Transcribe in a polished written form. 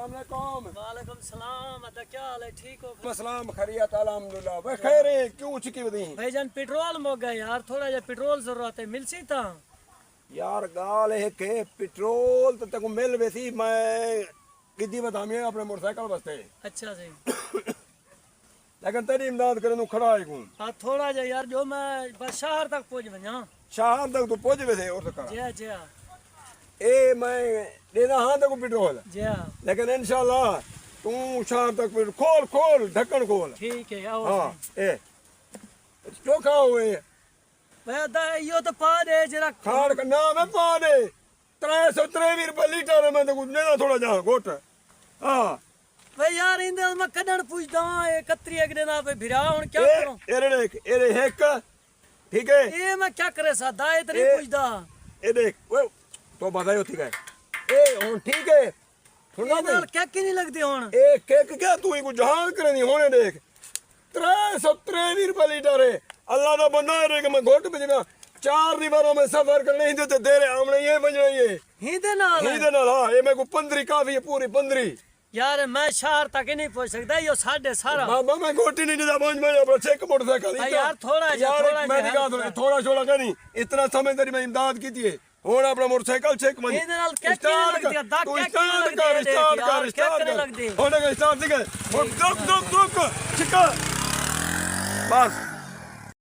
अस्सलाम वालेकुम। वालेकुम सलाम। अदा क्या हाल है? ठीक हो? अस्सलाम खैरियत अल्हम्दुलिल्लाह। वे खैर है क्यों चिकी वदी? भाईजान पेट्रोल मुक गया यार, थोड़ा जा पेट्रोल जरूरत है, मिल सी ता? यार गाल है के पेट्रोल तो तको मिल वेसी मैं किदी बतामी अपने मोटरसाइकिल वास्ते। अच्छा जी। लेकिन तेरी इमदाद करे नु खड़ा है को। हाँ थोड़ा जा यार, जो मैं बस शहर तक पहुंच वना। शहर तक तू पहुंच वेसे और तक। जी जी ए मैं देना हां तको पेट्रोल। जी लेकिन इंशाल्लाह तू शहर तक खोल खोल ढक्कन खोल। ठीक है आओ। हां ए चोखा हुए भाई अदा यो तो पा दे जरा। खाड़ का नाम है पा दे 323 रुपए लीटर मैं तो देना थोड़ा जा गोट। हां भाई यार इंदे मैं कदन पूछदा ए कतरी एक दिन पे भिरा हुन क्या करूं? एरे देख एरे हेक ठीक है ए मैं क्या करे सादा इतनी पूछदा। ए देख वो तो बतायो ठीक है ए हुन ठीक है सुनना नाल क्या की नहीं लगदी हुन? ए केक क्या तू को जहां करनी होने देख 323 रुपए लीटर है। अल्लाह दा बंदा है कि मैं घोट पे जना 4 दीवारों में सफर करने ही तो दे रहे हमने ये बजना ये हिंदे नाल हां ये मेरे को 15 काफी है पूरी 15। यार मैं शहर तक ही नहीं पहुंच सकता, यो साढ़े सारा। मामा मैं गोटी नहीं देता पहुंच मैं अपना चेक मोटरसाइकिल यार थोड़ा यार मैं दिखा थोड़ा छोड़ा का नहीं इतना समय तेरी मैं इमदाद की थी हुन अपना मोटरसाइकिल चेक मन ਇਹਦੇ ਨਾਲ ਕਿਆ ਲੱਗਦੀ ਆ ਦਾ ਕਿਆ स्टार्ट लगदी होने का स्टार्ट दिखे दुक दुक दुक चिका बस